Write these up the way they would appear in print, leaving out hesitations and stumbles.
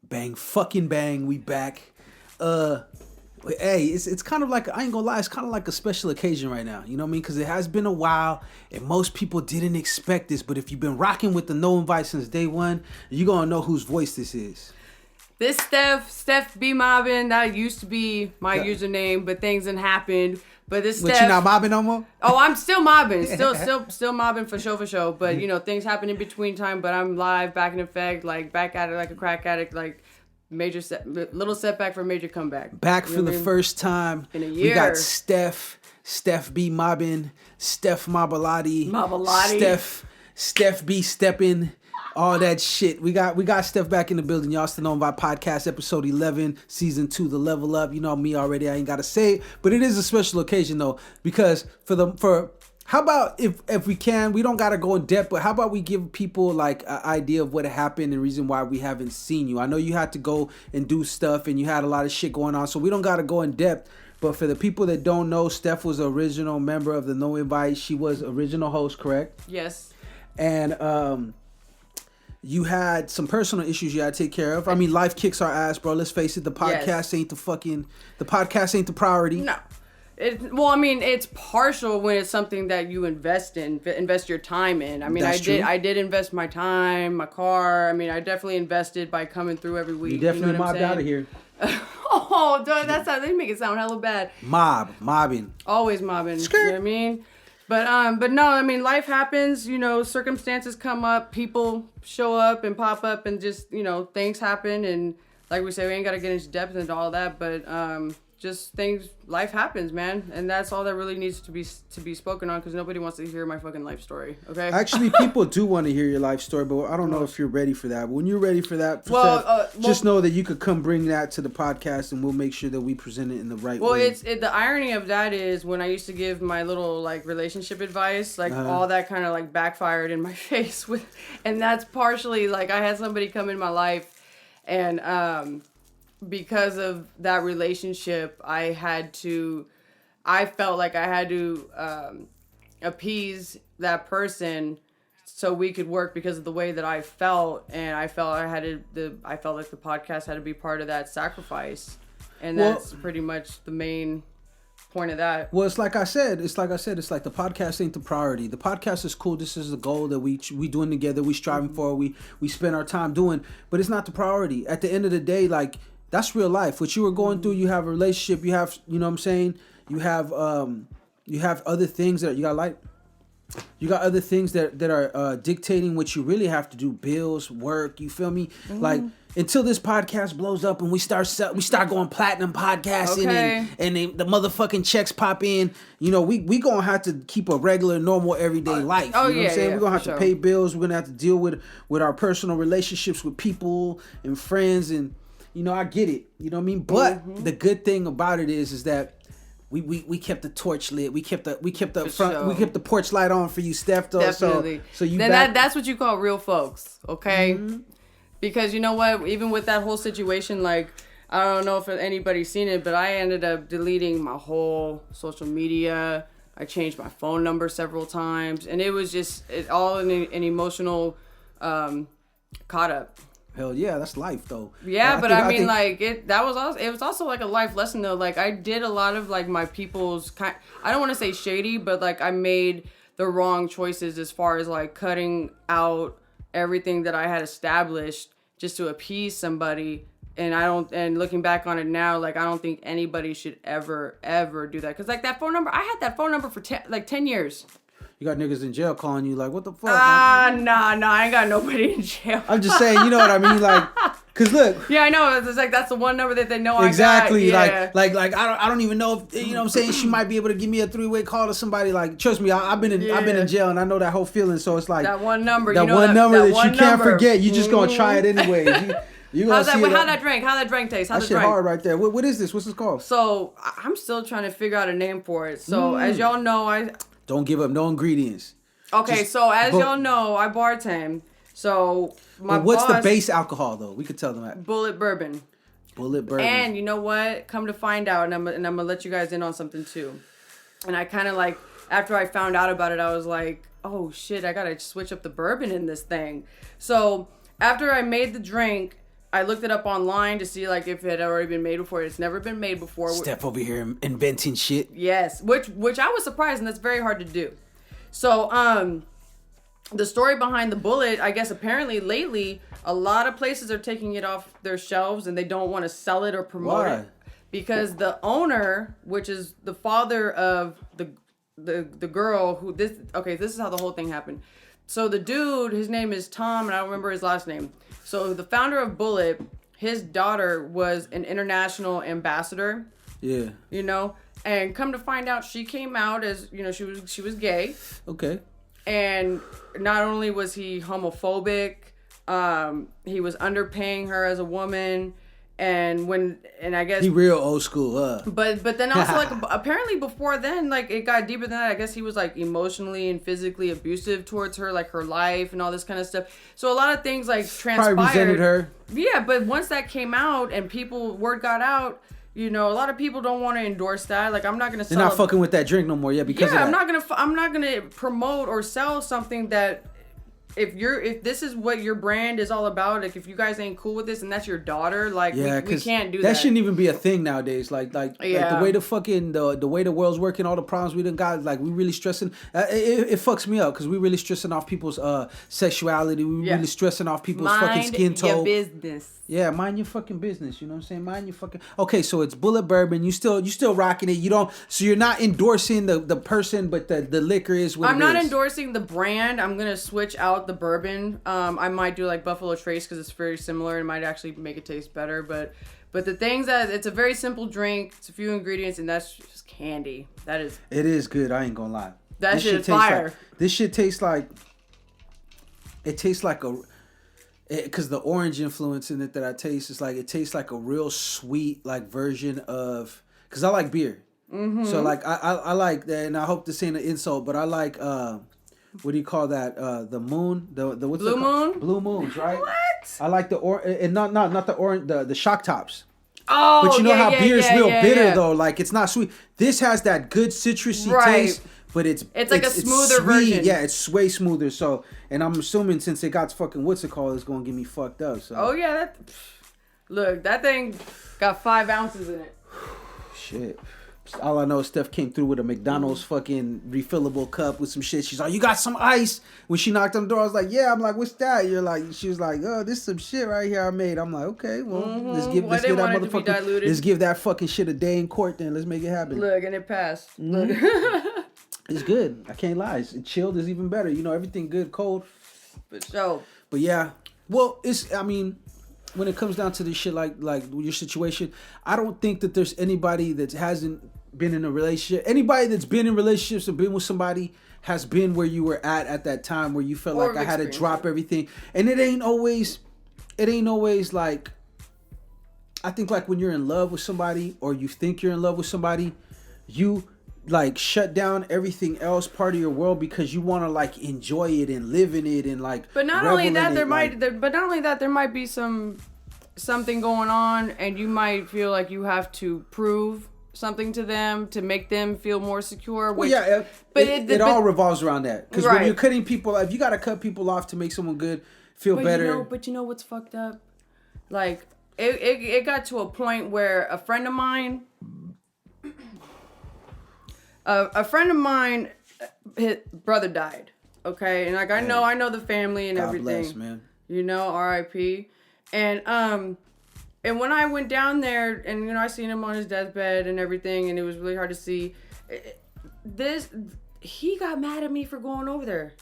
Bang fucking bang, we back. Hey, it's kind of like, I ain't gonna lie, it's kind of like a special occasion right now. You know what I mean? Because it has been a while, and most people didn't expect this. But if you've been rocking with the No Invite since day one, you're gonna know whose voice this is. This Steph be mobbing. That used to be my username, but things done happened. But this Steph. But you not mobbing no more? Oh, I'm still mobbing. Still mobbing for sure. But, you know, things happen in between time. But I'm live, back in effect, like back at it like a crack addict, like little setback for major comeback. Back for the first time in a year. We got Steph be mobbing, Steph Mobbilati, Steph be stepping. All that shit. We got Steph back in the building. Y'all still know by podcast episode 11, season 2, the level up. You know me already. I ain't gotta say it, but it is a special occasion though, because for how about if we can, we don't gotta go in depth, but how about we give people like an idea of what happened and reason why we haven't seen you. I know you had to go and do stuff and you had a lot of shit going on, so we don't gotta go in depth. But for the people that don't know, Steph was the original member of the No Invite. She was original host, correct? Yes. And you had some personal issues you had to take care of. I mean, life kicks our ass, bro. Let's face it. The podcast ain't the priority. No. It's partial when it's something that you invest your time in. I mean, I did invest my time, my car. I mean, I definitely invested by coming through every week. You definitely mobbed out of here. Oh, they make it sound hella bad. Mobbing. Always mobbing. You know what I mean? But no, I mean, life happens, you know, circumstances come up, people show up and pop up and just, you know, things happen. And like we say, we ain't got to get into depth into all that, but just life happens, man. And that's all that really needs to be spoken on, because nobody wants to hear my fucking life story, okay? Actually, people do want to hear your life story, but I don't know if you're ready for that. But when you're ready for that, just know that you could come bring that to the podcast, and we'll make sure that we present it in the right way. Well, the irony of that is when I used to give my little, like, relationship advice, like, all that kind of, like, backfired in my face. And that's partially, like, I had somebody come in my life, and because of that relationship, I felt like I had to appease that person so we could work because of the way that I felt, and I felt like the podcast had to be part of that sacrifice, and that's pretty much the main point of that. Well, it's like I said, it's like the podcast ain't the priority. The podcast is cool. This is the goal that we doing together. We striving for. We spend our time doing, but it's not the priority. At the end of the day, like, that's real life. What you were going through, you have a relationship, you have, you know what I'm saying? You have other things that you got other things that are dictating what you really have to do, bills, work, you feel me? Mm-hmm. Like, until this podcast blows up and we start going platinum podcasting, and the motherfucking checks pop in, you know, we going to have to keep a regular, normal, everyday life. You know what I'm saying? We're going to have to pay bills. We're going to have to deal with our personal relationships with people and friends, and you know, I get it. You know what I mean? But the good thing about it is that we kept the torch lit. We kept the porch light on for you, Steph. Though, definitely. So you then that's what you call real folks, okay? Mm-hmm. Because you know what? Even with that whole situation, like, I don't know if anybody's seen it, but I ended up deleting my whole social media. I changed my phone number several times, and it was just all an emotional caught up. Hell yeah, that's life though. Yeah, but I mean, it was also like a life lesson though. Like, I did a lot of like my people's I don't want to say shady, but like I made the wrong choices as far as like cutting out everything that I had established just to appease somebody. And looking back on it now, like, I don't think anybody should ever do that. Cause like that phone number, I had that phone number for 10 years. You got niggas in jail calling you like, what the fuck? Nah, I ain't got nobody in jail. I'm just saying, you know what I mean? Like, cause look. Yeah, I know. It's like, that's the one number that they know exactly. I got. Yeah. Like I don't even know if, you know what I'm saying? She might be able to give me a 3-way call to somebody. Like, trust me, I've been in jail and I know that whole feeling. So it's like. That one number. That one number that you can't forget. You just gonna try it anyway. How'd that drink taste? That shit hard right there. What is this? What's this called? So, I'm still trying to figure out a name for it. So, as y'all know, Don't give up no ingredients. Okay, so as y'all know, I bartend. So what's the base alcohol though? We could tell them that. Bullet bourbon. And you know what? Come to find out, and I'm gonna let you guys in on something too. And I kind of like, after I found out about it, I was like, oh shit, I gotta switch up the bourbon in this thing. So after I made the drink, I looked it up online to see like if it had already been made before. It's never been made before. Steph over here inventing shit. Yes, which I was surprised, and that's very hard to do. So, the story behind the bullet, I guess apparently lately, a lot of places are taking it off their shelves and they don't want to sell it or promote it. Because the owner, which is the father of the girl who this is how the whole thing happened. So the dude, his name is Tom, and I don't remember his last name. So the founder of Bullet, his daughter was an international ambassador. Yeah. You know, and come to find out, she came out as, you know, she was gay. Okay. And not only was he homophobic, he was underpaying her as a woman. And I guess he real old school, huh? But then also like apparently before then, like it got deeper than that. I guess he was like emotionally and physically abusive towards her, like her life and all this kind of stuff. So a lot of things like transpired. Probably resented her. Yeah, but once that came out and word got out, you know, a lot of people don't want to endorse that. Like I'm not gonna. They're not fucking with that drink no more, yeah. Because I'm not gonna promote or sell something that. If this is what your brand is all about, like if you guys ain't cool with this and that's your daughter, like we can't do that. That shouldn't even be a thing nowadays. Like the way the fucking the way the world's working, all the problems we done got, like we really stressing. It fucks me up because we really stressing off people's sexuality. We really stressing off people's fucking skin tone. Mind your business. Yeah, mind your fucking business. You know what I'm saying? Mind your fucking. Okay, so it's Bullet Bourbon. You still rocking it. You don't. So you're not endorsing the person, but the liquor is what I'm not endorsing the brand. I'm gonna switch out the bourbon. I might do like Buffalo Trace because it's very similar and might actually make it taste better. But the things that it's a very simple drink. It's a few ingredients and that's just candy. That is. It is good. I ain't gonna lie. That shit is fire. This shit tastes like. It tastes like a. Because the orange influence in it that I taste is like it tastes like a real sweet like version of. Because I like beer. Mm-hmm. So like I like that, and I hope this ain't an insult, but I like what do you call that? The moon, the what's Blue Moon? Blue Moons, right? What? I like the and not the orange, the shock tops. Oh, but you know how beer's real bitter yeah. though, like it's not sweet. This has that good citrusy taste, but it's like a smoother version. Yeah, it's way smoother. So, and I'm assuming since it got fucking what's it called, it's gonna get me fucked up. So. Oh yeah, that thing got 5 ounces in it. Shit. All I know is Steph came through with a McDonald's fucking refillable cup with some shit. She's like, "You got some ice?" When she knocked on the door, I was like, "Yeah." I'm like, "What's that?" She was like, "Oh, this is some shit right here I made." I'm like, "Okay, well, let's give that motherfucker. Let's give that fucking shit a day in court. Then let's make it happen." Look, and it passed. Mm-hmm. Look. It's good. I can't lie. It's chilled is even better. You know, everything good, cold. But yeah. Well, I mean, when it comes down to this shit, like your situation, I don't think that there's anybody that hasn't been in a relationship. Anybody that's been in relationships and been with somebody has been where you were at that time where you felt like I had to drop everything. And it ain't always like, I think like when you're in love with somebody or you think you're in love with somebody, you like shut down everything else part of your world because you want to like enjoy it and live in it and like. But not only that, there might be something going on, and you might feel like you have to prove something to them to make them feel more secure. Well, yeah, but it all revolves around that. Because when you're cutting people, if you gotta cut people off to make someone good feel better. But you know what's fucked up? Like it got to a point where a friend of mine. His brother died. Okay, and like I know the family and God everything. Bless, man. You know, R.I.P. And when I went down there, and you know, I seen him on his deathbed and everything, and it was really hard to see. He got mad at me for going over there.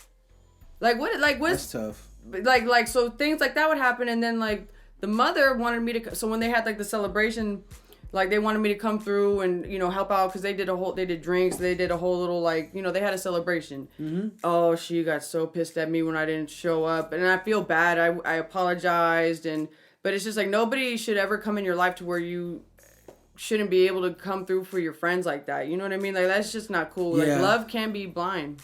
Like what? Like what's tough. Like so things like that would happen, and then like the mother wanted me to. So when they had like the celebration. Like they wanted me to come through and you know help out because they did drinks, they did a whole little like you know they had a celebration. Mm-hmm. Oh, she got so pissed at me when I didn't show up, and I feel bad. I apologized but it's just like nobody should ever come in your life to where you shouldn't be able to come through for your friends like that. You know what I mean? Like that's just not cool. Yeah. Like love can be blind.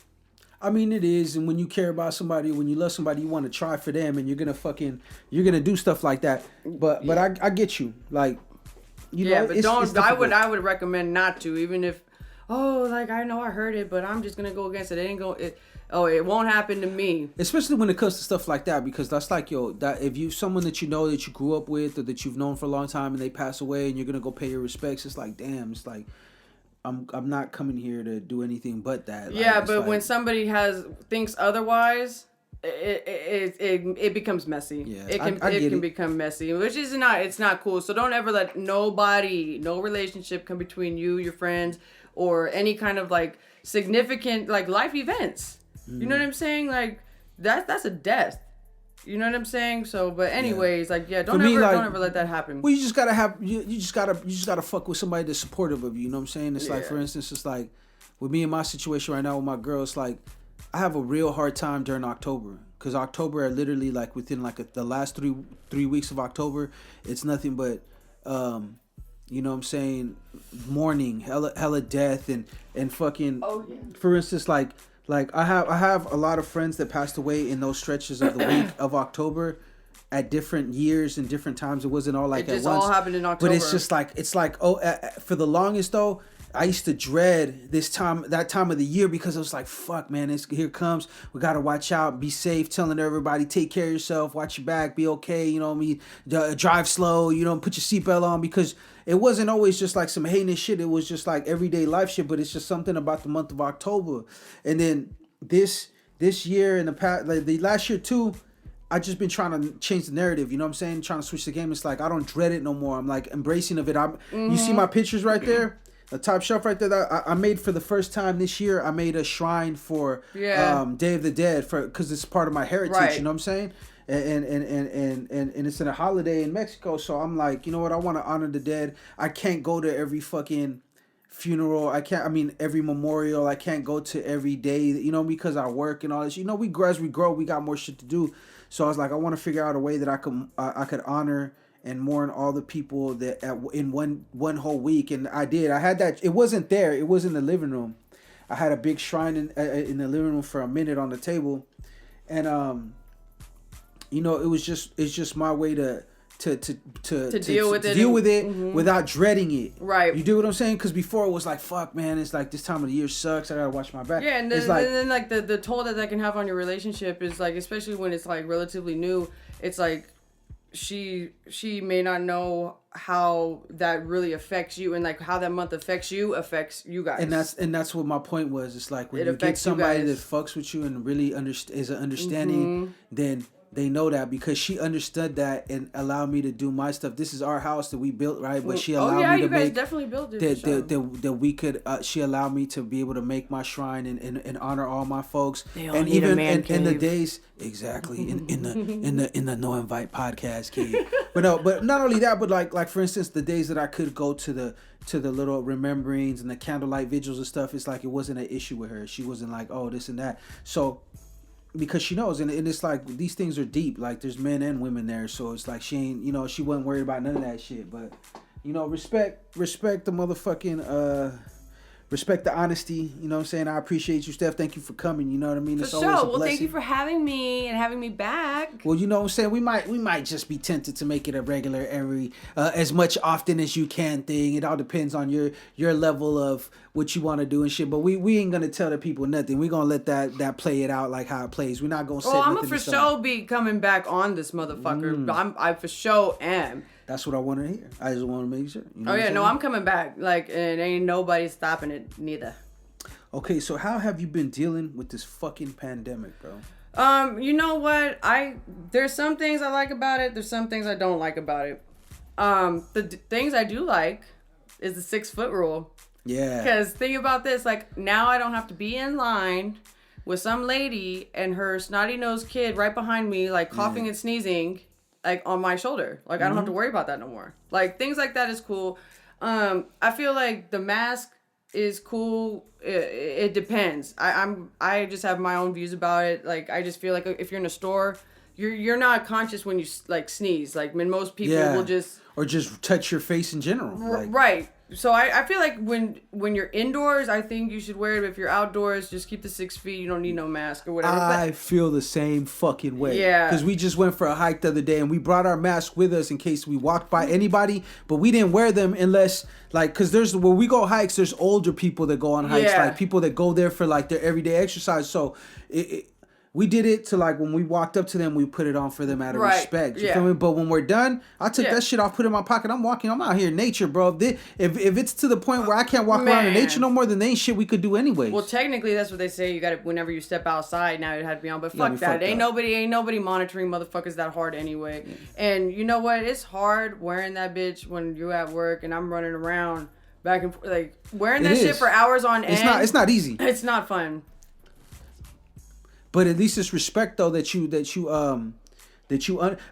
I mean it is, and when you care about somebody, when you love somebody, you want to try for them, and you're gonna do stuff like that. But I get you like. You know, but don't. I would recommend not to, even if, like I know I heard it, but I'm just gonna go against it. It ain't go. oh, it won't happen to me. Especially when it comes to stuff like that, because that's like, yo, that if you someone that you know that you grew up with or that you've known for a long time and they pass away and you're gonna go pay your respects, it's like, damn, it's like I'm not coming here to do anything but that. Yeah, like, but like, when somebody thinks otherwise, it becomes messy. Yeah, it can become messy, which is it's not cool. So don't ever let no relationship come between you, your friends, or any kind of like significant like life events. You know what I'm saying? Like that's a death. You know what I'm saying? So, but anyways, like, yeah, don't ever let that happen. Well, you just gotta have you just gotta fuck with somebody that's supportive of you. You know what I'm saying? It's like, for instance, it's like with me and my situation right now with my girl. It's like I have a real hard time during October, because October, I literally like within like the last three weeks of October, it's nothing but you know what I'm saying, mourning, hella death and fucking. Oh yeah. For instance, like I have a lot of friends that passed away in those stretches of the week of October at different years and different times. It wasn't all like at once. It just all happened in October. But it's just like, for the longest though, I used to dread that time of the year, because it was like, fuck, man, here it comes. We got to watch out, be safe, telling everybody, take care of yourself, watch your back, be okay. You know what I mean? Drive slow, you know, put your seatbelt on, because it wasn't always just like some heinous shit. It was just like everyday life shit, but it's just something about the month of October. And then this year and the past, like the last year too, I just been trying to change the narrative. You know what I'm saying? Trying to switch the game. It's like, I don't dread it no more. I'm like embracing of it. You see my pictures right there? The top shelf right there that I made for the first time this year. I made a shrine for Day of the Dead, because it's part of my heritage. Right. You know what I'm saying? And it's in a holiday in Mexico. So I'm like, you know what? I want to honor the dead. I can't go to every fucking funeral. Every memorial. I can't go to every day, you know, because I work and all this. You know, as we grow, we got more shit to do. So I was like, I want to figure out a way that I could honor and mourn all the people that in one whole week. And I did. I had that. It wasn't there. It was in the living room. I had a big shrine in the living room for a minute on the table, and you know, it's just my way to deal with it without dreading it. Right. You do what I'm saying? Because before it was like, fuck, man, it's like this time of the year sucks. I gotta watch my back. Yeah, and then like the toll that can have on your relationship is like, especially when it's like relatively new. It's like she may not know how that really affects you, and like how that month affects you guys. And that's what my point was. It's like when you get somebody that fucks with you and really is an understanding, then they know that, because she understood that and allowed me to do my stuff. This is our house that we built, right? But she allowed me to make. Oh yeah, you guys definitely built it. That we could. She allowed me to be able to make my shrine and honor all my folks. They all need a man cave. In the days, exactly in the No Invite podcast cave. But not only that, but like for instance, the days that I could go to the little rememberings and the candlelight vigils and stuff, it's like it wasn't an issue with her. She wasn't like, oh, this and that. So. Because she knows, and it's like these things are deep. Like there's men and women there, so it's like she ain't, you know, she wasn't worried about none of that shit. But you know, respect the motherfucking respect the honesty. You know what I'm saying? I appreciate you, Steph. Thank you for coming. You know what I mean? It's always a blessing. Well, thank you for having me and having me back. Well, you know what I'm saying? We might just be tempted to make it a regular as much often as you can thing. It all depends on your level of what you want to do and shit. But we ain't gonna tell the people nothing. We gonna let that play it out like how it plays. We're not gonna say nothing. I'm gonna for sure be coming back on this motherfucker. I for sure am. That's what I want to hear. I just want to make sure. You know I'm coming back. Like, and ain't nobody stopping it neither. Okay, so how have you been dealing with this fucking pandemic, bro? You know what? There's some things I like about it. There's some things I don't like about it. The things I do like is the 6 foot rule. Yeah. Because think about this, like now I don't have to be in line with some lady and her snotty nosed kid right behind me, like coughing and sneezing, like on my shoulder. Like I don't have to worry about that no more. Like things like that is cool. I feel like the mask is cool. It depends. I just have my own views about it. Like I just feel like if you're in a store, you're not conscious when you like sneeze. Like when most people will just or just touch your face in general. Right. So I feel like when you're indoors, I think you should wear it. But if you're outdoors, just keep the 6 feet. You don't need no mask or whatever. I feel the same fucking way. Yeah. Because we just went for a hike the other day and we brought our mask with us in case we walked by anybody, but we didn't wear them unless like, because when we go hikes, there's older people that go on hikes, like people that go there for like their everyday exercise. So we did it to like when we walked up to them, we put it on for them out of respect. You feel me? But when we're done, I took that shit off, put it in my pocket. I'm out here in nature, bro. If it's to the point where I can't walk around in nature no more, then there ain't shit we could do anyways. Well, technically, that's what they say. You got to whenever you step outside. Now it had to be on, but fuck that. Ain't nobody monitoring motherfuckers that hard anyway. Yeah. And you know what? It's hard wearing that bitch when you're at work and I'm running around back and forth, like wearing that shit for hours on end. It's not easy. It's not fun. But at least it's respect though that you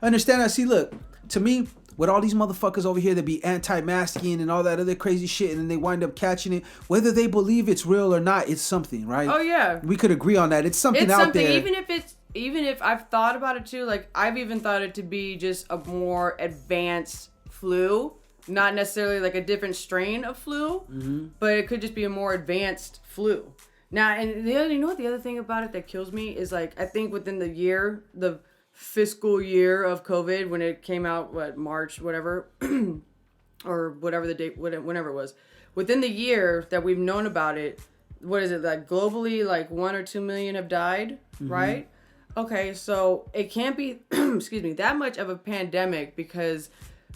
understand. I see. Look, to me, with all these motherfuckers over here that be anti-masking and all that other crazy shit, and then they wind up catching it, whether they believe it's real or not, it's something, right? Oh yeah, we could agree on that. It's something out there. Even if I've thought about it too, like I've even thought it to be just a more advanced flu, not necessarily like a different strain of flu, but it could just be a more advanced flu. Now, and you know what the other thing about it that kills me is like, I think within the fiscal year of COVID, when it came out, March, whatever, or whatever the date, whenever it was, within the year that we've known about it, what is it, like globally, like 1 or 2 million have died, right? Okay, so it can't be, excuse me, that much of a pandemic because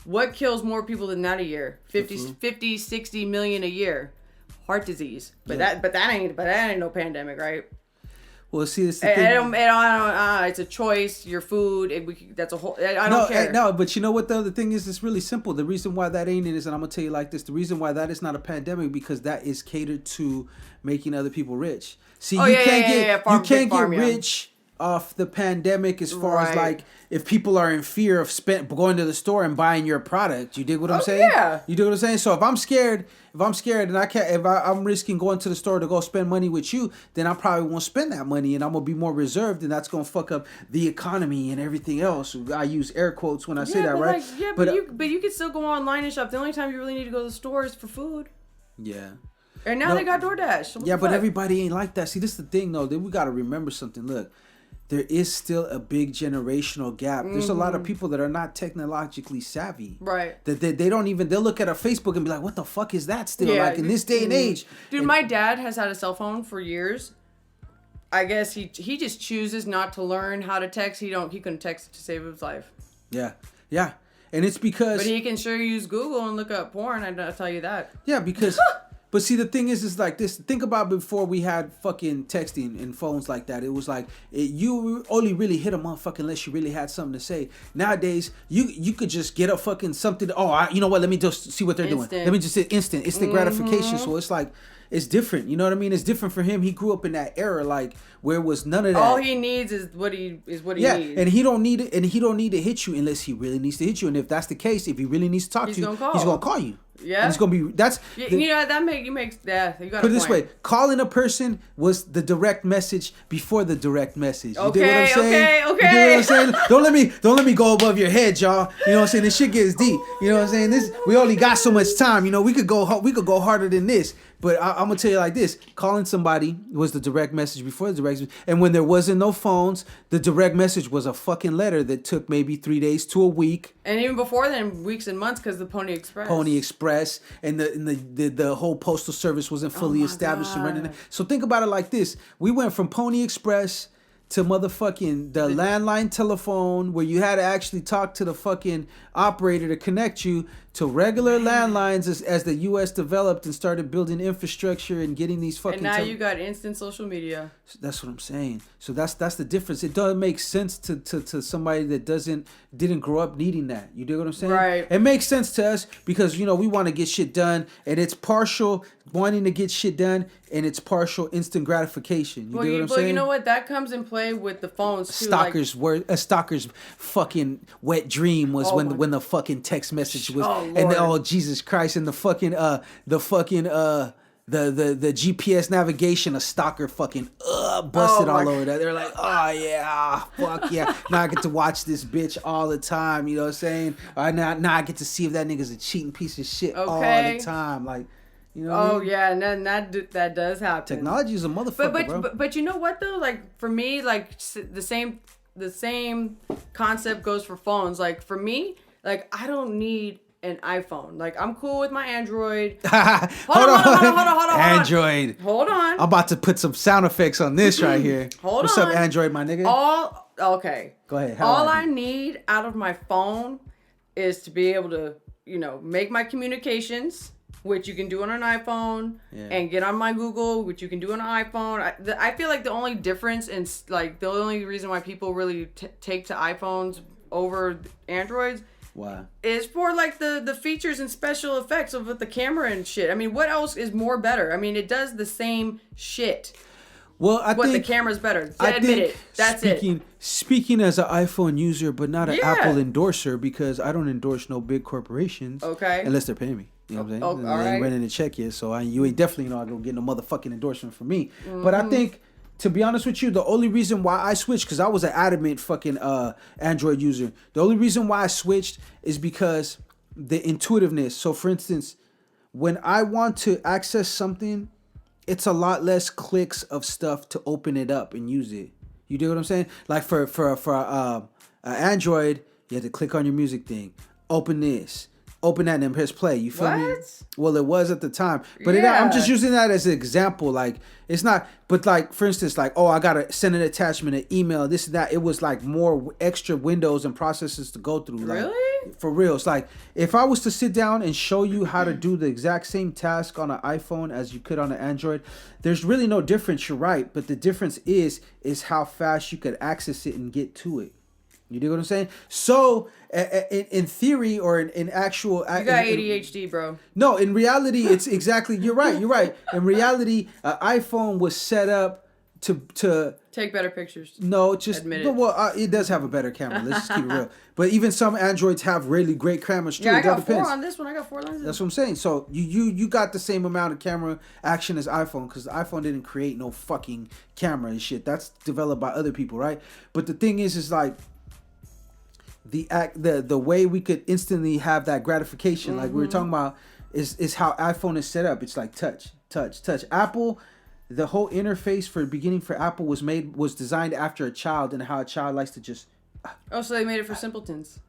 what kills more people than that a year? 50, 60 million a year. Heart disease, but that ain't no pandemic, right? Well, see, it's the thing. It's a choice. Your food. That's a whole. I don't care. No, but you know what? The other thing is, it's really simple. The reason why that ain't it is, and I'm gonna tell you like this: the reason why that is not a pandemic because that is catered to making other people rich. See, you can't get rich off the pandemic as far as like if people are in fear of going to the store and buying your product. You dig what I'm saying? Yeah. You dig what I'm saying? So if I'm scared and I'm risking going to the store to go spend money with you, then I probably won't spend that money and I'm gonna be more reserved and that's gonna fuck up the economy and everything else. I use air quotes when I say that, right? But you can still go online and shop. The only time you really need to go to the store is for food. Yeah. And now they got DoorDash. So but everybody ain't like that. See, this is the thing though. That we gotta remember something. Look. There is still a big generational gap. There's a lot of people that are not technologically savvy. Right. That they don't even, they'll look at our Facebook and be like, what the fuck is that still? Like in this day and age. Dude, my dad has had a cell phone for years. I guess he just chooses not to learn how to text. He couldn't text to save his life. Yeah. Yeah. And it's because. But he can sure use Google and look up porn, I'll tell you that. Yeah, because. But see, the thing is like this. Think about before we had fucking texting and phones like that. It was like you only really hit a motherfucker unless you really had something to say. Nowadays, you could just get a fucking something. You know what? Let me just see what they're doing. Let me just say instant gratification. So it's like it's different. You know what I mean? It's different for him. He grew up in that era, like where it was none of that. All he needs is what he needs. Yeah, and he don't need it, and he don't need to hit you unless he really needs to hit you. And if that's the case, if he really needs to talk to you, he's gonna call you. Yeah, and it's gonna be you got you got. Put it this way: calling a person was the direct message before the direct message. You dig what I'm saying? Okay. You dig what I'm saying? Don't let me go above your head, y'all. You know what I'm saying? This shit gets deep. You know what I'm saying? We only got so much time. You know, we could go harder than this. But I'm gonna tell you like this: calling somebody was the direct message before the direct message, and when there wasn't no phones, the direct message was a fucking letter that took maybe 3 days to a week. And even before then, weeks and months, because the Pony Express and the whole postal service wasn't fully established and running. So think about it like this: we went from Pony Express to motherfucking the landline telephone where you had to actually talk to the fucking operator to connect you to regular landlines as the U.S. developed and started building infrastructure and getting these fucking... And now you got instant social media. So that's what I'm saying. So that's the difference. It doesn't make sense to somebody that didn't grow up needing that. You do what I'm saying? Right. It makes sense to us because, you know, we want to get shit done and it's partial wanting to get shit done and it's partial instant gratification. You know what I'm saying? You know what? That comes in play with the phones too. A stalker's fucking wet dream was when the fucking text message was, and Jesus Christ, and the fucking the GPS navigation, a stalker fucking busted all over that. They're like, oh yeah, fuck yeah. Now I get to watch this bitch all the time. You know what I'm saying? Now I get to see if that nigga's a cheating piece of shit all the time. Like, you know. What I mean? Yeah, and then that does happen. Technology is a motherfucker, bro. But you know what though? Like for me, like the same concept goes for phones. Like for me, like I don't need an iPhone. Like I'm cool with my Android. Hold on. Android. Hold on. I'm about to put some sound effects on this right here. What's up, Android, my nigga? Okay. Go ahead. All I need out of my phone is to be able to, make my communications, which you can do on an iPhone, and get on my Google, which you can do on an iPhone. I feel like the only difference in like the only reason why people really take to iPhones over Androids. Wow. Is for like the features and special effects of the camera and shit. I mean, what else is more better? I mean, it does the same shit. Well, but the camera's better. Admit it. That's it. Speaking as an iPhone user, but not an Apple endorser, because I don't endorse no big corporations. Okay. Unless they're paying me. You know what I'm saying? All they ain't right. running a check yet, so you ain't definitely not gonna get no motherfucking endorsement from me. Mm-hmm. But I think, to be honest with you, the only reason why I switched, because I was an adamant fucking Android user. The only reason why I switched is because the intuitiveness. So, for instance, when I want to access something, it's a lot less clicks of stuff to open it up and use it. You do what I'm saying? Like for Android, you have to click on your music thing, open this. Open that and press play. You feel me? Well, it was at the time, but I'm just using that as an example. Like it's not, but like for instance, like I gotta send an attachment, an email, this and that. It was like more extra windows and processes to go through. Like, really? For real. It's like if I was to sit down and show you how to do the exact same task on an iPhone as you could on an Android, there's really no difference. You're right, but the difference is how fast you could access it and get to it. You know what I'm saying? So, in theory or in actual... You got ADHD, bro. No, in reality, it's exactly... You're right. In reality, an iPhone was set up to... Take better pictures. No, just... Admit it. Well, it does have a better camera. Let's just keep it real. But even some Androids have really great cameras, too. Yeah, I got 4 on this one. I got 4 lenses. That's what I'm saying. So, you got the same amount of camera action as iPhone, because the iPhone didn't create no fucking camera and shit. That's developed by other people, right? But the thing is like... The way we could instantly have that gratification, like we were talking about, is how iPhone is set up. It's like touch. Apple, the whole interface for Apple was designed after a child and how a child likes to just. Oh, so they made it for simpletons.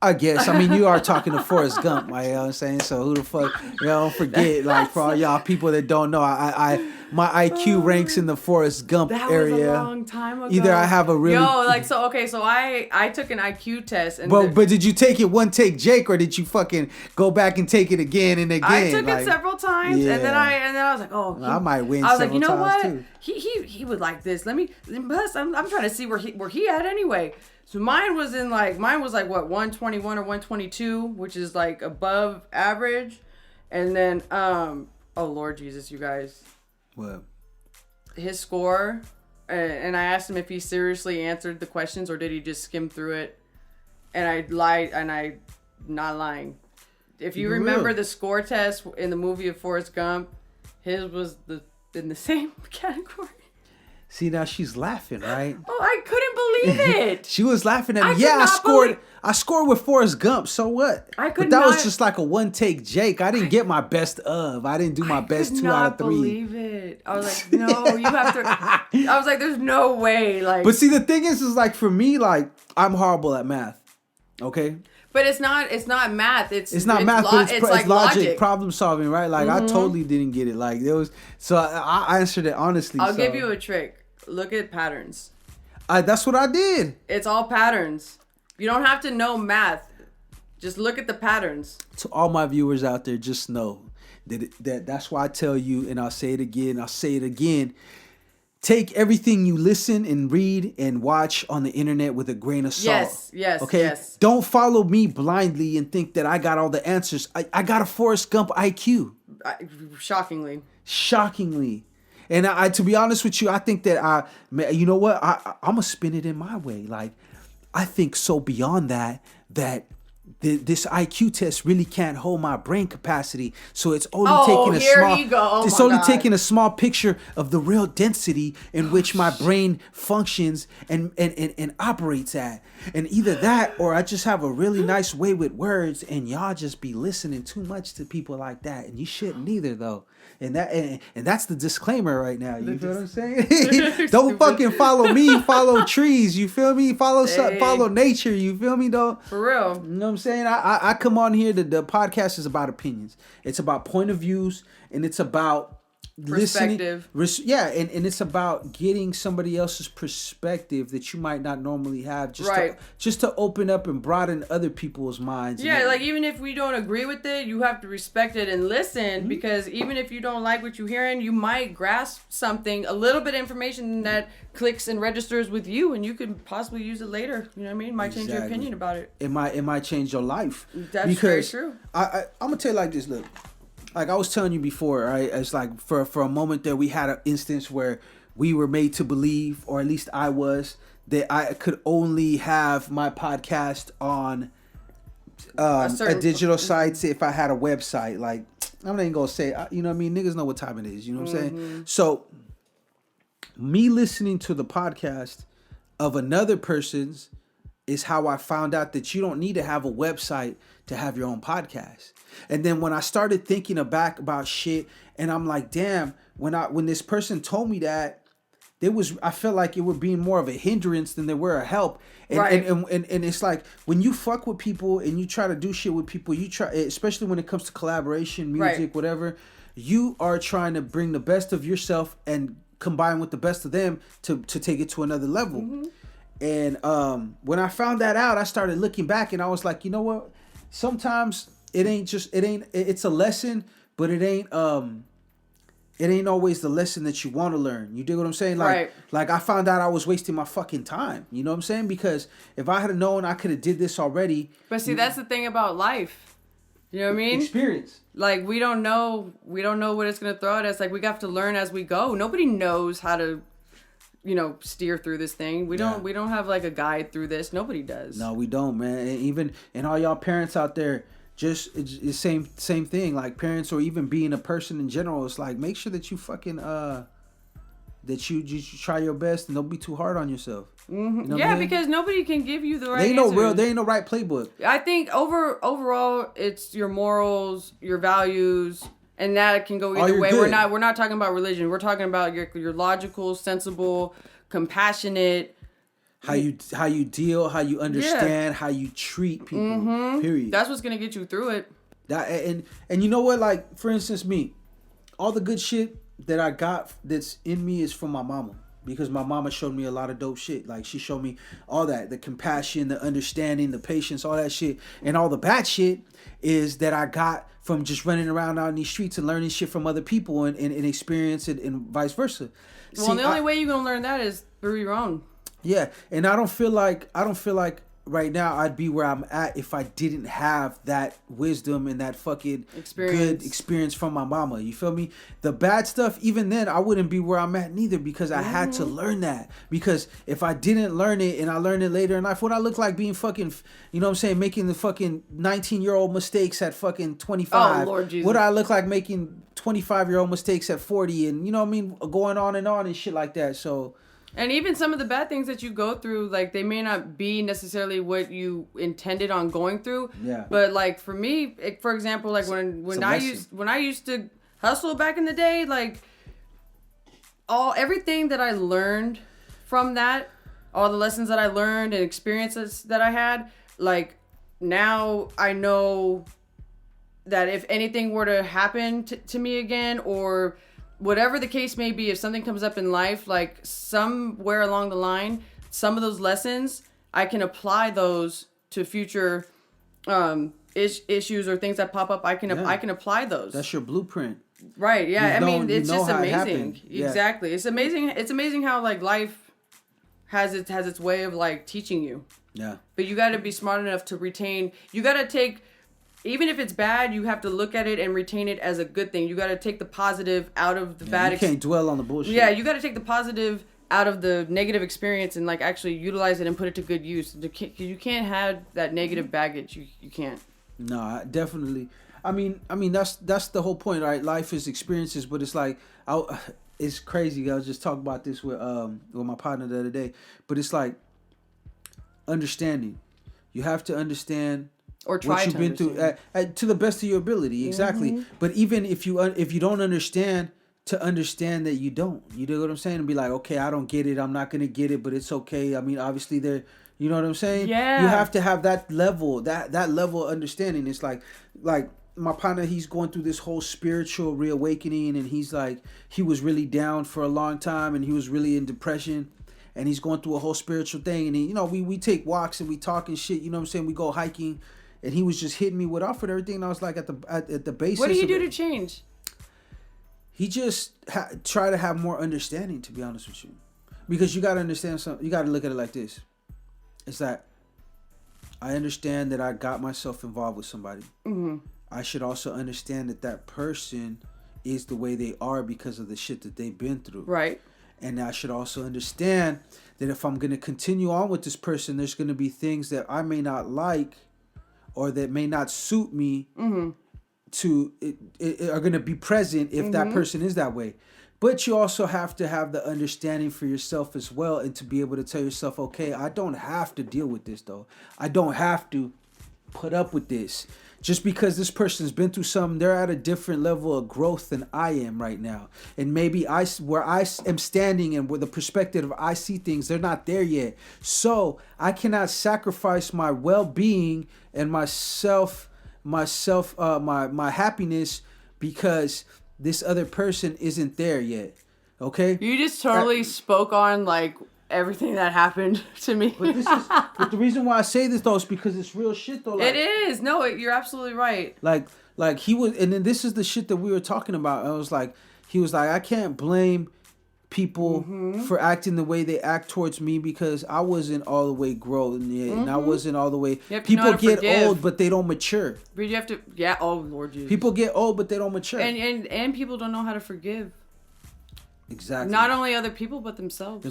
I guess. I mean, you are talking to Forrest Gump, you know what I'm saying? So who the fuck, don't forget, like for all y'all people that don't know, my IQ ranks in the Forrest Gump area. That was a long time ago. Either I have a really... so I took an IQ test. And but did you take it one take, Jake, or did you fucking go back and take it again and again? I took it several times, and then I was like, I might win. I was like, you know what? Too. He would like this. Plus, I'm trying to see where he at anyway. So mine was like what 121 or 122, which is like above average, and then oh Lord Jesus, you guys. What? His score, and I asked him if he seriously answered the questions or did he just skim through it, and I lied, and I not lying. If you remember the score test in the movie of Forrest Gump, his was in the same category. See, now she's laughing, right? Oh, I couldn't believe it. She was laughing at me. I scored with Forrest Gump. So what? But that was just like a one take Jake. I didn't get my best of. I didn't do my best 2 out of 3. I believe it. I was like, no, you have to. I was like, there's no way. Like, but see, the thing is like for me, like I'm horrible at math. Okay. But it's not math. It's not math, but it's like logic, problem solving, right? Like I totally didn't get it. Like there was, so I answered it honestly. I'll give you a trick. Look at patterns. That's what I did. It's all patterns. You don't have to know math. Just look at the patterns. To all my viewers out there, just know that's why I tell you, and I'll say it again. Take everything you listen and read and watch on the internet with a grain of salt. Yes. Okay? Yes. Don't follow me blindly and think that I got all the answers. I got a Forrest Gump IQ. Shockingly. And I, to be honest with you, I think that you know what? I'm going to spin it in my way. Like, I think so beyond that this IQ test really can't hold my brain capacity. So it's only taking a small picture of the real density in which my brain functions and operates at. And either that or I just have a really nice way with words and y'all just be listening too much to people like that. And you shouldn't either though. And that's the disclaimer right now. You feel what I'm saying? Don't fucking follow me. Follow trees. You feel me? Follow nature. You feel me, though? For real. You know what I'm saying? I come on here. The podcast is about opinions. It's about point of views, and it's about perspective. Listening. And it's about getting somebody else's perspective that you might not normally have. Just to open up and broaden other people's minds. Yeah, like even if we don't agree with it, you have to respect it and listen, because even if you don't like what you're hearing, you might grasp something, a little bit of information that clicks and registers with you, and you could possibly use it later. You know what I mean? It might change your opinion about it. It might change your life. That's very true. I'm gonna tell you like this. Look. Like I was telling you before, right? It's like for a moment there, we had an instance where we were made to believe, or at least I was, that I could only have my podcast on a digital site if I had a website. Like, I'm not even going to say, you know what I mean? Niggas know what time it is. You know what I'm saying? So, me listening to the podcast of another person's is how I found out that you don't need to have a website to have your own podcast. And then when I started thinking back about shit, and I'm like, damn, when this person told me that, I felt like it would be more of a hindrance than they were a help. And, right. and it's like when you fuck with people and you try to do shit with people, you try, especially when it comes to collaboration, music, right. whatever, you are trying to bring the best of yourself and combine with the best of them to take it to another level. Mm-hmm. And when I found that out, I started looking back and I was like, you know what? Sometimes it's a lesson, but it ain't always the lesson that you want to learn. You dig what I'm saying? Like I found out I was wasting my fucking time. You know what I'm saying? Because if I had known I could have did this already. But see, that's the thing about life. You know what I mean? Experience. Like we don't know what it's gonna throw at us. Like we have to learn as we go. Nobody knows how to, steer through this thing. We don't have like a guide through this. Nobody does. No, we don't, man. And all y'all parents out there, just it's same thing. Like parents, or even being a person in general, it's like make sure that you fucking that you try your best and don't be too hard on yourself. Mm-hmm. You know what I mean? Because nobody can give you the right answer. There ain't no right playbook. I think overall it's your morals, your values, and that can go either way. Good. We're not talking about religion. We're talking about your logical, sensible, compassionate. How you deal, how you understand, how you treat people. Mm-hmm. Period. That's what's gonna get you through it. And you know what? Like for instance, me, all the good shit that I got that's in me is from my mama, because my mama showed me a lot of dope shit. Like she showed me all that, the compassion, the understanding, the patience, all that shit. And all the bad shit is that I got from just running around out in these streets and learning shit from other people and experience it and vice versa. Well, the only way you're gonna learn that is through your own. Yeah, and I don't feel like right now I'd be where I'm at if I didn't have that wisdom and that fucking good experience from my mama. You feel me? The bad stuff, even then, I wouldn't be where I'm at neither, because I had to learn that. Because if I didn't learn it and I learned it later in life, what I look like being fucking, you know what I'm saying, making the fucking 19-year-old mistakes at fucking 25. Oh, Lord Jesus. What do I look like making 25-year-old mistakes at 40 and, you know what I mean, going on and shit like that. So... And even some of the bad things that you go through, like they may not be necessarily what you intended on going through. Yeah. But like for me, for example, like when I used to hustle back in the day, like everything that I learned from that, all the lessons that I learned and experiences that I had, like now I know that if anything were to happen to me again, or whatever the case may be, if something comes up in life, like somewhere along the line, some of those lessons, I can apply those to future issues or things that pop up. I can apply those. That's your blueprint. Right. Yeah. It's just amazing. Exactly. Yeah. It's amazing. It's amazing how like life has its way of like teaching you. Yeah. But you got to be smart enough to retain. You got to take. Even if it's bad, you have to look at it and retain it as a good thing. You got to take the positive out of the bad. You can't dwell on the bullshit. Yeah, you got to take the positive out of the negative experience and like actually utilize it and put it to good use. You can't have that negative baggage. You can't. No, definitely. I mean that's the whole point, right? Life is experiences, but it's like it's crazy. I was just talking about this with my partner the other day, but it's like understanding. You have to understand or try what you've been through to the best of your ability. Exactly. Mm-hmm. But even if you don't understand, to understand that you don't. You know what I'm saying? And be like, okay, I don't get it. I'm not gonna get it, but it's okay. I mean, obviously there. You know what I'm saying? Yeah. You have to have that level, that level of understanding. It's like my partner, he's going through this whole spiritual reawakening, and he's like, he was really down for a long time, and he was really in depression, and he's going through a whole spiritual thing. And he, you know, we take walks and we talk and shit. You know what I'm saying? We go hiking, and he was just hitting me with offered everything. And I was like, at the basis. What do you do to change? He just try to have more understanding, to be honest with you, because you got to understand something. You got to look at it like this. It's that I understand that I got myself involved with somebody. Mm-hmm. I should also understand that that person is the way they are because of the shit that they've been through. Right. And I should also understand that if I'm going to continue on with this person, there's going to be things that I may not like or that may not suit me are going to be present if that person is that way. But you also have to have the understanding for yourself as well, and to be able to tell yourself, okay, I don't have to deal with this though. I don't have to put up with this. Just because this person's been through something, they're at a different level of growth than I am right now. And maybe where I am standing and where the perspective I see things, they're not there yet. So I cannot sacrifice my well-being and my happiness because this other person isn't there yet. Okay? You just totally spoke on like everything that happened to me. But the reason why I say this though is because it's real shit though. Like, it is. No, you're absolutely right. Like he was, and then this is the shit that we were talking about. I was like, he was like, I can't blame people for acting the way they act towards me because I wasn't all the way grown yet, and I wasn't all the way. People get old, but they don't mature. But you have to, yeah. Oh Lord Jesus. People get old, but they don't mature. And people don't know how to forgive. Exactly. Not only other people, but themselves.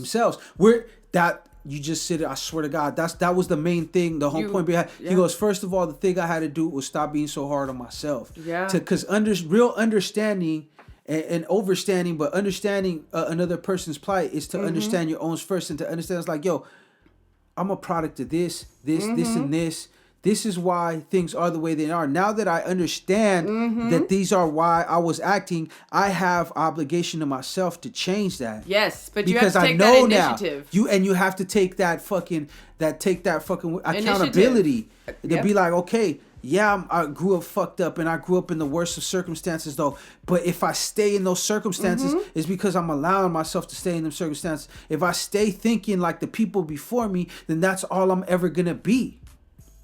You just said it. I swear to God, that was the main thing. The whole point behind. Yeah. He goes, first of all, the thing I had to do was stop being so hard on myself. Yeah. Because real understanding and overstanding, but understanding another person's plight is to understand your own first, and to understand it's like, yo, I'm a product of this, and this. This is why things are the way they are. Now that I understand that these are why I was acting, I have obligation to myself to change that. Yes, but you have to take that initiative. You have to take that fucking accountability to be like, okay, yeah, I grew up fucked up and I grew up in the worst of circumstances though. But if I stay in those circumstances, it's because I'm allowing myself to stay in them circumstances. If I stay thinking like the people before me, then that's all I'm ever gonna be.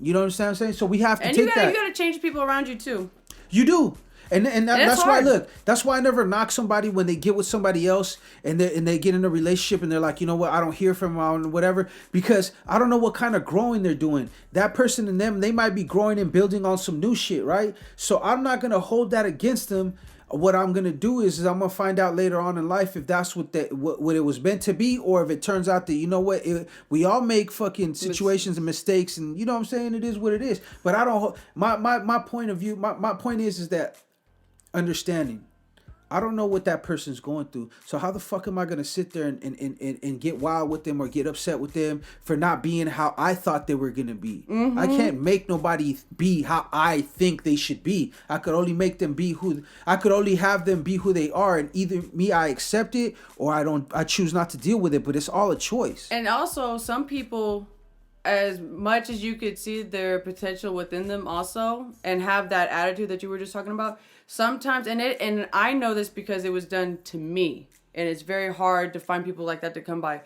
You know what I'm saying? So we have to take that. And you gotta change people around you too. You do. And that's why, look, that's why I never knock somebody when they get with somebody else and they get in a relationship and they're like, you know what, I don't hear from them or whatever, because I don't know what kind of growing they're doing. That person and them, they might be growing and building on some new shit, right? So I'm not going to hold that against them. What I'm going to do is I'm going to find out later on in life if that's what it was meant to be, or if it turns out that, you know what, we all make fucking situations and mistakes, and you know what I'm saying? It is what it is. But I don't, my point of view, my point is that understanding. I don't know what that person's going through. So how the fuck am I going to sit there and get wild with them or get upset with them for not being how I thought they were going to be? I can't make nobody be how I think they should be. I could only make them be I could only have them be who they are. And either I accept it or I choose not to deal with it. But it's all a choice. And also some people, as much as you could see their potential within them also and have that attitude that you were just talking about, sometimes, and I know this because it was done to me, and it's very hard to find people like that to come by.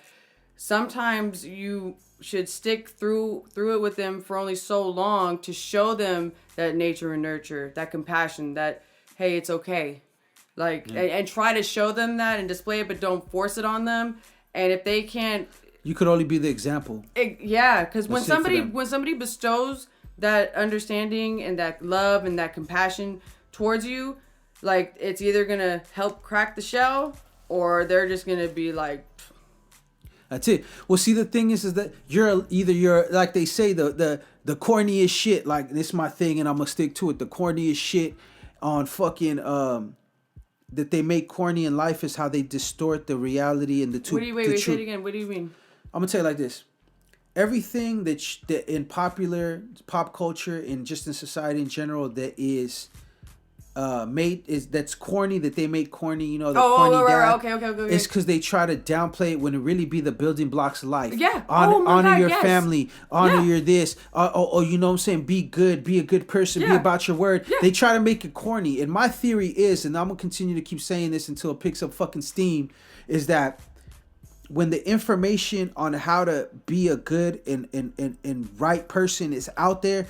Sometimes you should stick through it with them for only so long to show them that nature and nurture, that compassion, that, hey, it's okay. And try to show them that and display it, but don't force it on them. And if they can't... You could only be the example. Because when somebody bestows that understanding and that love and that compassion towards you, like, it's either gonna help crack the shell or they're just gonna be like, That's it. Well, see, the thing is that you're like they say the corniest shit. Like, this is my thing, and I'm gonna stick to it. The corniest shit on fucking that they make corny in life is how they distort the reality and the truth. Wait, say it again. What do you mean? I'm gonna tell you like this. Everything that in popular pop culture and just in society in general that is that's corny, that they make corny, you know, the corny dad. Okay. It's because they try to downplay it when it really be the building blocks of life. Yeah. Honor your yes. family. Honor your this. You know what I'm saying? Be good. Be a good person. Be about your word. Yeah. They try to make it corny. And my theory is, and I'm going to continue to keep saying this until it picks up fucking steam, is that when the information on how to be a good and right person is out there,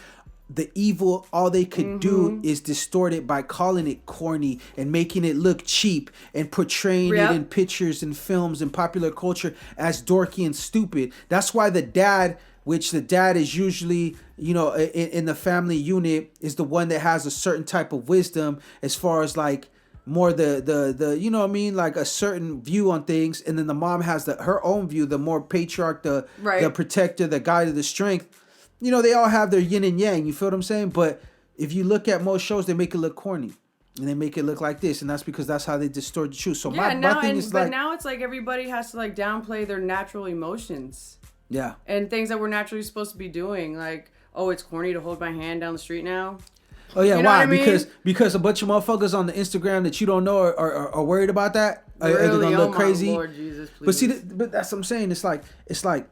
the evil, all they could do is distort it by calling it corny and making it look cheap and portraying it in pictures and films and popular culture as dorky and stupid. That's why the dad, which the dad is usually, you know, in the family unit, is the one that has a certain type of wisdom as far as like more the you know what I mean, like a certain view on things, and then the mom has her own view, the more patriarch, the protector, the guide of the strength. You know, they all have their yin and yang, you feel what I'm saying? But if you look at most shows, they make it look corny. And they make it look like this, and that's because that's how they distort the truth. So my thing is like, but now it's like everybody has to like downplay their natural emotions. Yeah. And things that we're naturally supposed to be doing, like, oh, it's corny to hold my hand down the street now. Oh yeah, you know why? I mean? Because a bunch of motherfuckers on the Instagram that you don't know are worried about that. Really? Are they gonna look crazy? Lord Jesus, please. But see, but that's what I'm saying. It's like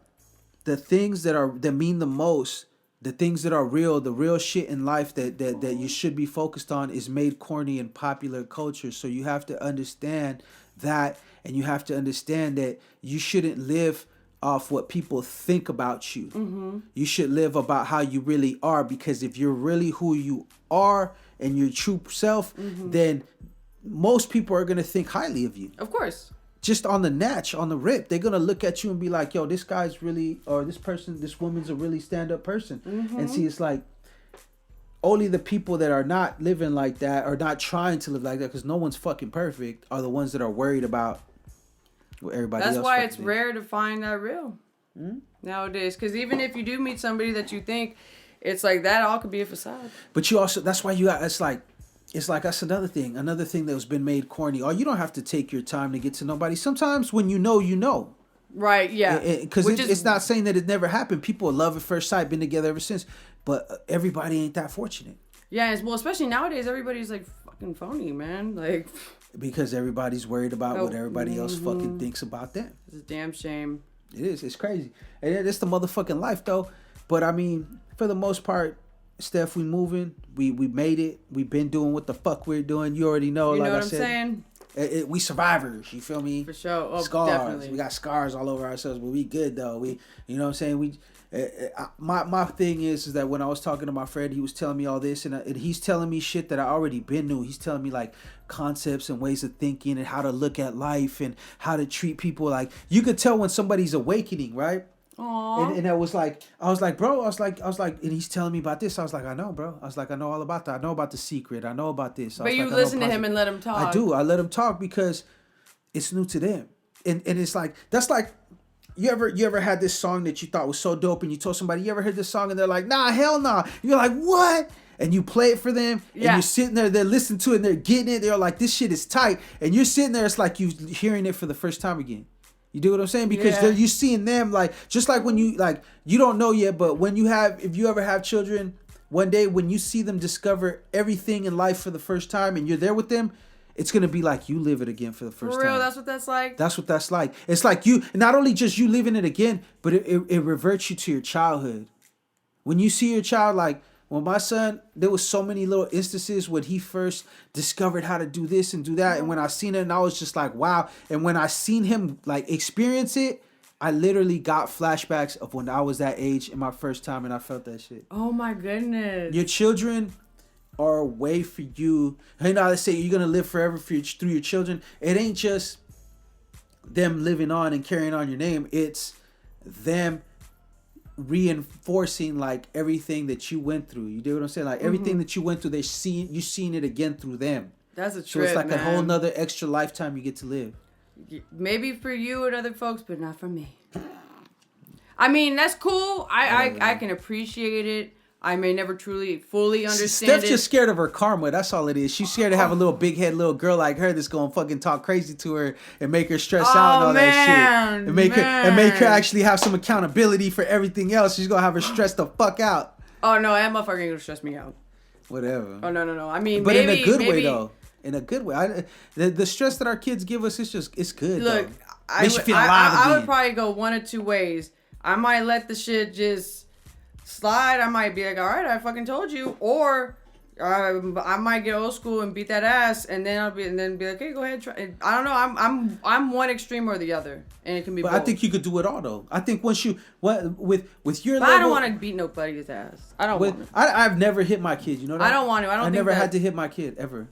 the things that mean the most, the things that are real, the real shit in life that you should be focused on is made corny in popular culture. So you have to understand that, and you have to understand that you shouldn't live off what people think about you. Mm-hmm. You should live about how you really are, because if you're really who you are and your true self, then most people are going to think highly of you. Of course. Just on the rip, they're going to look at you and be like, yo, this guy's really, or this woman's a really stand-up person. Mm-hmm. And see, it's like, only the people that are not living like that, or not trying to live like that, because no one's fucking perfect, are the ones that are worried about what everybody else. That's why it's rare to find that real nowadays. Because even if you do meet somebody that you think, it's like that all could be a facade. But you also, that's why you got, it's like that's another thing that has been made corny. Oh, you don't have to take your time to get to nobody. Sometimes when you know. Right, yeah. Because it's not saying that it never happened. People love at first sight, been together ever since. But everybody ain't that fortunate. Yeah, well, especially nowadays, everybody's like fucking phony, man. Like, because everybody's worried about what everybody else fucking thinks about them. It's a damn shame. It is. It's crazy. And it's the motherfucking life, though. But, I mean, for the most part, Steph, we moving. We made it. We've been doing what the fuck we're doing. You already know. You like know what I said, I'm saying? We survivors. You feel me? For sure. Oh, scars. Definitely. We got scars all over ourselves, but we good though. You know what I'm saying? My thing is that when I was talking to my friend, he was telling me all this, and he's telling me shit that I already been knew. He's telling me like concepts and ways of thinking and how to look at life and how to treat people. Like, you could tell when somebody's awakening, right? And I was like, bro, I was like, and he's telling me about this. I was like, I know, bro. I was like, I know all about that. I know about the secret. I know about this. But you listen to him and let him talk. I do. I let him talk because it's new to them. And it's like, that's like, you ever had this song that you thought was so dope, and you told somebody, you ever heard this song, and they're like, nah, hell nah. You're like, what? And you play it for them, and you're sitting there, they're listening to it, and they're getting it. They're like, this shit is tight. And you're sitting there, it's like you hearing it for the first time again. You do what I'm saying? Because you're seeing them, like, just like when you, like, you don't know yet, but if you ever have children, one day when you see them discover everything in life for the first time and you're there with them, it's going to be like you live it again for the first time. For real, that's what that's like? That's what that's like. It's like you, not only just you living it again, but it reverts you to your childhood. When you see your child, like, when my son, there was so many little instances when he first discovered how to do this and do that. And when I seen it, and I was just like, wow. And when I seen him like experience it, I literally got flashbacks of when I was that age in my first time, and I felt that shit. Oh my goodness. Your children are a way for you. You know how they say you're going to live forever through your children. It ain't just them living on and carrying on your name. It's them reinforcing like everything that you went through. You do what I'm saying? Like everything that you went through, you seen it again through them. That's a trip, so it's like man. a whole nother extra lifetime you get to live. maybe for you and other folks, but not for me. I mean, that's cool. I can appreciate it. I may never truly, fully understand Steph's just scared of her karma. That's all it is. She's scared to have a little big head little girl like her that's gonna fucking talk crazy to her and make her stress out and all that shit. And make her actually have some accountability for everything else. She's gonna have her stressed the fuck out. Oh no, that motherfucker ain't gonna stress me out. Whatever. Oh no. I mean, but maybe, in a good way though. In a good way. The stress that our kids give us, it's good. Look, though. I would probably go one of two ways. I might let the shit just slide. I might be like, all right, I fucking told you, or I might get old school and beat that ass, and then be like, hey, go ahead, try. I don't know. I'm one extreme or the other, and it can be. But both. I think you could do it all though. I think once you with your but level, I don't want to beat nobody's ass. I don't want to. I've never hit my kid. You know that? I don't want to. I never had to hit my kid ever.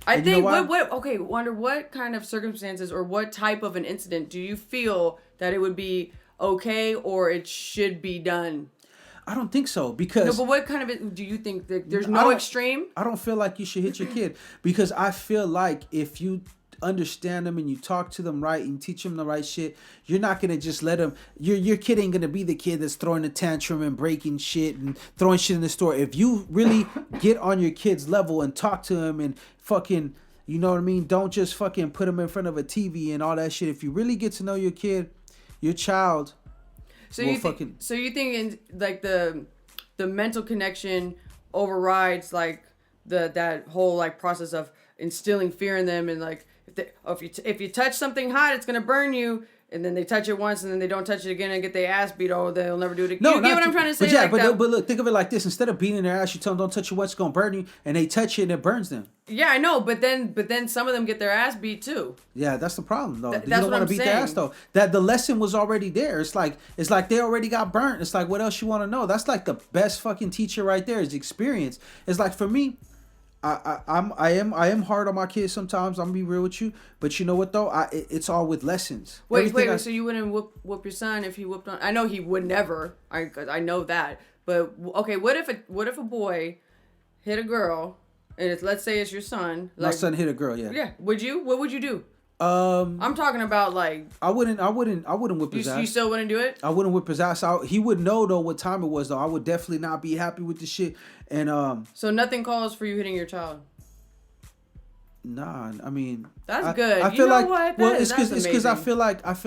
I think under what kind of circumstances or what type of an incident do you feel that it would be okay or it should be done? I don't think so because... No, but what kind of it do you think that there's no extreme? I don't feel like you should hit your kid because I feel like if you understand them and you talk to them right and teach them the right shit, you're not going to just let them... Your kid ain't going to be the kid that's throwing a tantrum and breaking shit and throwing shit in the store. If you really get on your kid's level and talk to them and fucking... You know what I mean? Don't just fucking put them in front of a TV and all that shit. If you really get to know your kid, your child... So you think in like the mental connection overrides like that whole like process of instilling fear in them and like if you touch something hot it's gonna burn you and then they touch it once and then they don't touch it again and get their ass beat they'll never do it again. No, you get what I'm trying to say? But look, think of it like this: instead of beating their ass, you tell them don't touch it once, it's gonna burn you, and they touch it and it burns them. Yeah, I know, but then some of them get their ass beat too. Yeah, that's the problem though. You don't want to beat their ass though. That the lesson was already there. It's like they already got burnt. It's like what else you want to know? That's like the best fucking teacher right there is experience. It's like for me, I am hard on my kids sometimes. I'm gonna be real with you, but you know what though? It's all with lessons. Wait. So you wouldn't whoop your son if he whooped on? I know he would never. I know that. But okay, what if a boy hit a girl, and let's say it's your son. My son hit a girl. Yeah. Yeah. Would you? What would you do? I'm talking about like. I wouldn't whip his ass. You still wouldn't do it? I wouldn't whip his ass. He would know though what time it was though. I would definitely not be happy with the shit. And So nothing calls for you hitting your child. Nah, I mean that's good. I feel like what? It's because I feel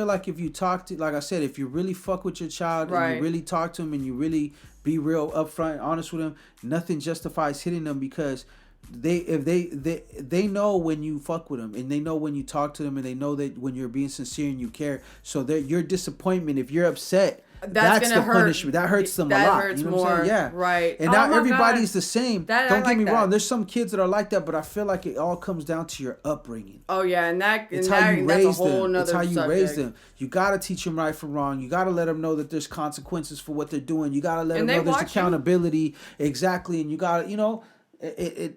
like if you talk to, like I said, if you really fuck with your child and you really talk to him and you really be real upfront, honest with him, nothing justifies hitting them because they know when you fuck with them and they know when you talk to them and they know that when you're being sincere and you care. So that your disappointment, if you're upset, that's the punishment. That hurts them a lot. That hurts more. What I'm saying? Yeah. Right. And not everybody's the same. Don't get me wrong. There's some kids that are like that, but I feel like it all comes down to your upbringing. Oh yeah, and it's how you raise them. It's how you raise them. You gotta teach them right from wrong. You gotta let them know that there's consequences for what they're doing. You gotta let them know there's accountability. Exactly, and you gotta,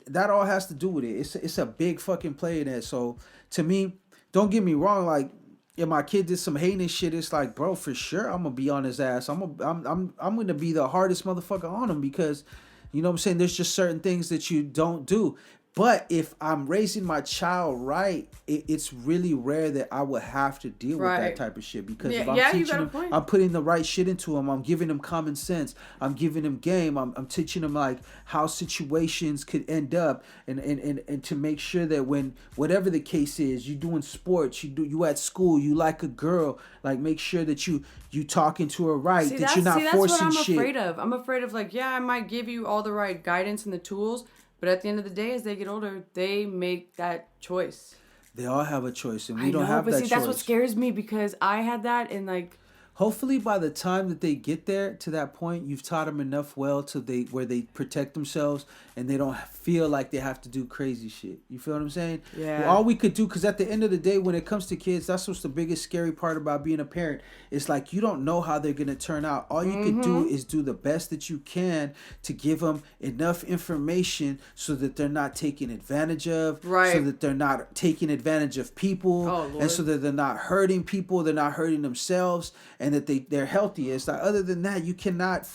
that all has to do with it. It's a big fucking play in that. So to me, don't get me wrong, like. If my kid did some heinous shit, it's like, bro, for sure, I'm gonna be on his ass. I'm gonna be the hardest motherfucker on him because, you know what I'm saying. There's just certain things that you don't do. But if I'm raising my child right, it's really rare that I would have to deal with that type of shit because if I'm teaching him, I'm putting the right shit into him. I'm giving him common sense. I'm giving him game. I'm teaching him like how situations could end up and to make sure that when whatever the case is, you doing sports, you at school, you like a girl, like make sure that you talking to her right, that you're not forcing shit. That's what I'm afraid of. I'm afraid of like, I might give you all the right guidance and the tools. But at the end of the day, as they get older, they make that choice. They all have a choice, and we don't have that choice. That's what scares me because I had that, and like. Hopefully, by the time that they get there to that point, you've taught them enough well where they protect themselves and they don't feel like they have to do crazy shit. You feel what I'm saying? Yeah. Well, all we could do, because at the end of the day, when it comes to kids, that's what's the biggest scary part about being a parent. It's like you don't know how they're gonna turn out. All you could do is do the best that you can to give them enough information so that they're not taken advantage of, right? So that they're not taking advantage of people, and so that they're not hurting people, they're not hurting themselves. And that they're healthy. It's like other than that, you cannot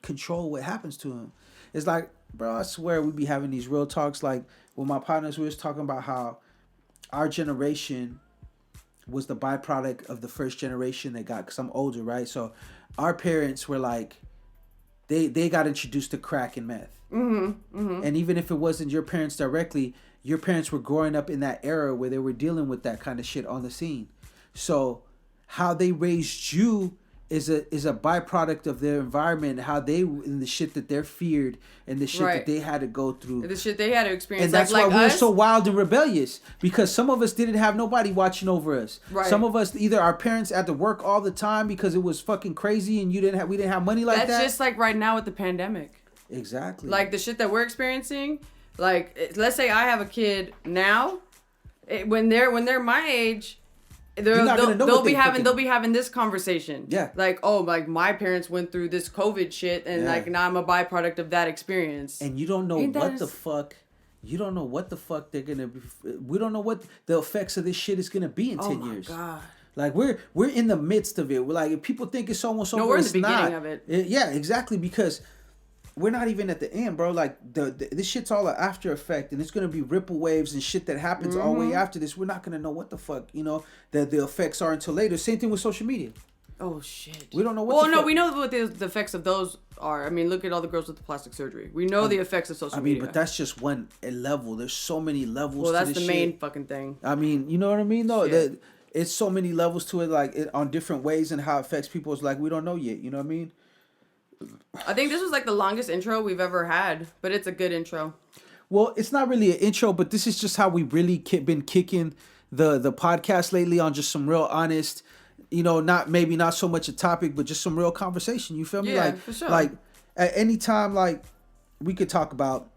control what happens to them. It's like, bro, I swear we be having these real talks. Like with my partners, we was talking about how our generation was the byproduct of the first generation that got, because I'm older, right? So our parents were like, they got introduced to crack and meth. And even if it wasn't your parents directly, your parents were growing up in that era where they were dealing with that kind of shit on the scene. So how they raised you is a byproduct of their environment, how they, and the shit that they're feared, and the shit that they had to go through, the shit they had to experience. And that's why we were so wild and rebellious, because some of us didn't have nobody watching over us. Right. Some of us, either our parents had to work all the time because it was fucking crazy, and we didn't have money like that. That's just like right now with the pandemic. Exactly. Like the shit that we're experiencing. Like, let's say I have a kid now, when they're my age. They'll be having this conversation. Yeah. Like, oh, like my parents went through this COVID shit, and like now I'm a byproduct of that experience. And you don't know what the fuck. You don't know what the fuck they're gonna be. We don't know what the effects of this shit is gonna be in 10 years. Oh my God. Like we're in the midst of it. We're like, if people think it's almost over, we're in the beginning of it. Yeah, exactly, because we're not even at the end, bro. Like this shit's all an after effect, and it's gonna be ripple waves and shit that happens all the way after this. We're not gonna know what the fuck, the effects are until later. Same thing with social media. Oh shit. We don't know what. We know what the effects of those are. I mean, look at all the girls with the plastic surgery. We know the effects of social media. But that's just one level. There's so many levels. Well, that's to this the main shit. Fucking thing. I mean, you know what I mean, though. It's so many levels to it, like on different ways, and how it affects people. It's like we don't know yet. You know what I mean? I think this was like the longest intro we've ever had, but it's a good intro. Well, it's not really an intro, but this is just how we really been kicking the podcast lately, on just some real honest, not so much a topic, but just some real conversation. You feel me? Yeah, for sure. Like at any time, like we could talk about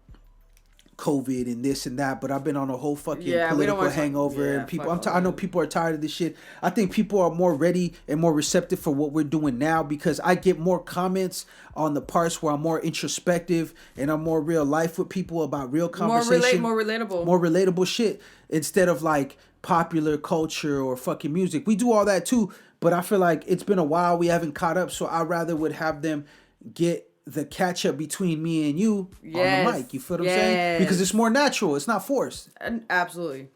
COVID and this and that, but I've been on a whole fucking political hangover, and people. I know people are tired of this shit. I think people are more ready and more receptive for what we're doing now, because I get more comments on the parts where I'm more introspective and I'm more real life with people about real conversation, more relatable shit, instead of like popular culture or fucking music. We do all that too, but I feel like it's been a while we haven't caught up, so I rather would have them get the catch up between me and you on the mic. You feel what I'm saying? Because it's more natural. It's not forced. Absolutely.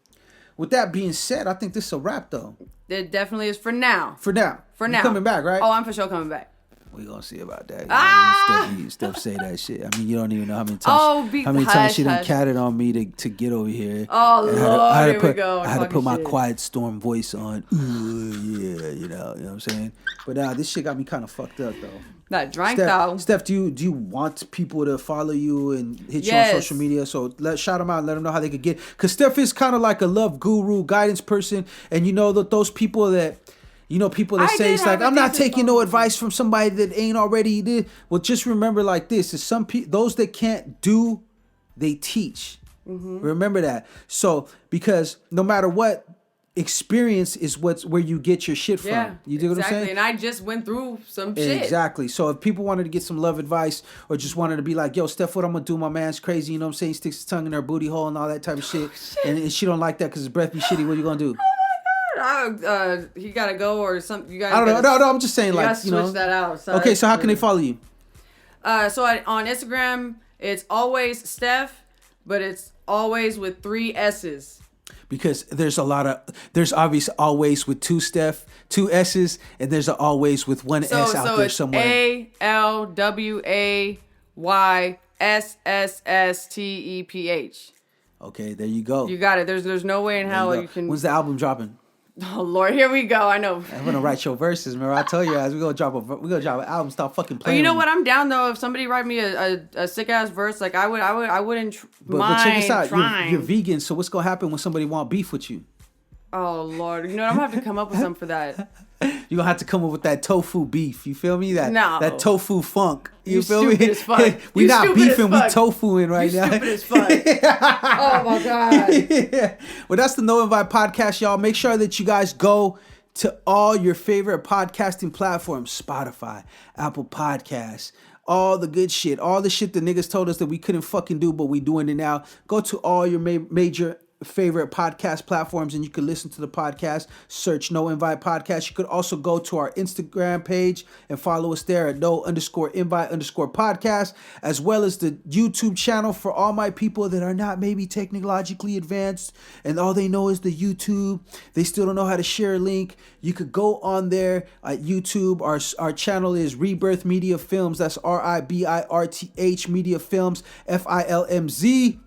With that being said, I think this is a wrap, though. It definitely is for now. You're coming back, right? Oh, I'm for sure coming back. We're gonna see about that. Steph say that shit. I mean, you don't even know how many times she done catted on me to get over here. Oh, Lord, here we go. I had to put my quiet storm voice on. Yeah, you know what I'm saying? But this shit got me kind of fucked up, though. That drank, though. Steph, do you want people to follow you and hit you on social media? So shout them out and let them know how they could get. Because Steph is kind of like a love guru, guidance person. And those people that... people that say it's like, I'm not taking no advice from somebody that ain't already did. Well, just remember like this, is those that can't do, they teach. Mm-hmm. Remember that. So, because no matter what, experience is where you get your shit from. You dig what I'm saying? And I just went through some shit. Exactly. So if people wanted to get some love advice, or just wanted to be like, yo, Steph, what I'm going to do? My man's crazy. You know what I'm saying? He sticks his tongue in her booty hole and all that type of shit. And she don't like that because his breath be shitty. What are you going to do? He gotta go or something. You guys. I don't know. No, I'm just saying, like, switch that out. So okay, so how can they follow you? So on Instagram, it's always Steph, but it's always with 3 S's. Because there's obviously always with 2 Steph, 2 S's, and there's always with 1 S out there somewhere. ALWAYSSSTEPH. Okay, there you go. You got it. There's no way in hell you can. When's the album dropping? Oh Lord, here we go. I know. I'm gonna write your verses, man. I tell you guys, we're gonna drop an album. Stop fucking playing. You know what? I'm down though. If somebody write me a sick ass verse, like I wouldn't mind. But check this out. You're vegan, so what's gonna happen when somebody want beef with you? Oh Lord, I'm gonna have to come up with something for that. You're gonna have to come up with that tofu beef. You feel me? That tofu funk. You feel me? As fuck. We not beefing, we tofuing right now. Stupid as fuck. Oh my God. Yeah. Well, that's the No Invite podcast, y'all. Make sure that you guys go to all your favorite podcasting platforms: Spotify, Apple Podcasts, all the good shit, all the shit the niggas told us that we couldn't fucking do, but we doing it now. Go to all your major favorite podcast platforms and you can listen to the podcast. Search No Invite Podcast. You could also go to our Instagram page and follow us there at no_invite_podcast, as well as the YouTube channel for all my people that are not maybe technologically advanced and all they know is the YouTube. They still don't know how to share a link. You could go on there at YouTube. Our channel is RiBirth Media Films. That's RiBirth Media Films, FILMZ.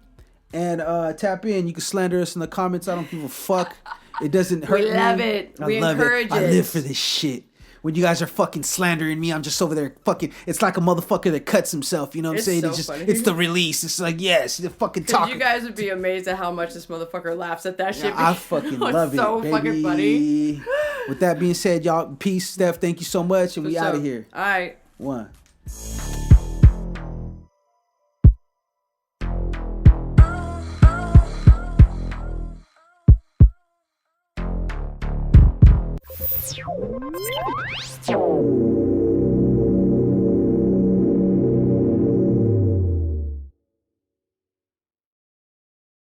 And tap in. You can slander us in the comments. I don't give a fuck. It doesn't hurt me. We love it. We encourage it. I live for this shit. When you guys are fucking slandering me, I'm just over there fucking. It's like a motherfucker that cuts himself. You know what I'm saying? So It's just funny. It's the release. It's like, yes, the fucking talk. You guys would be amazed at how much this motherfucker laughs at that shit. I fucking love it. So baby. fucking funny. With that being said, y'all, peace, Steph. Thank you so much, and we out of here. All right. 1. You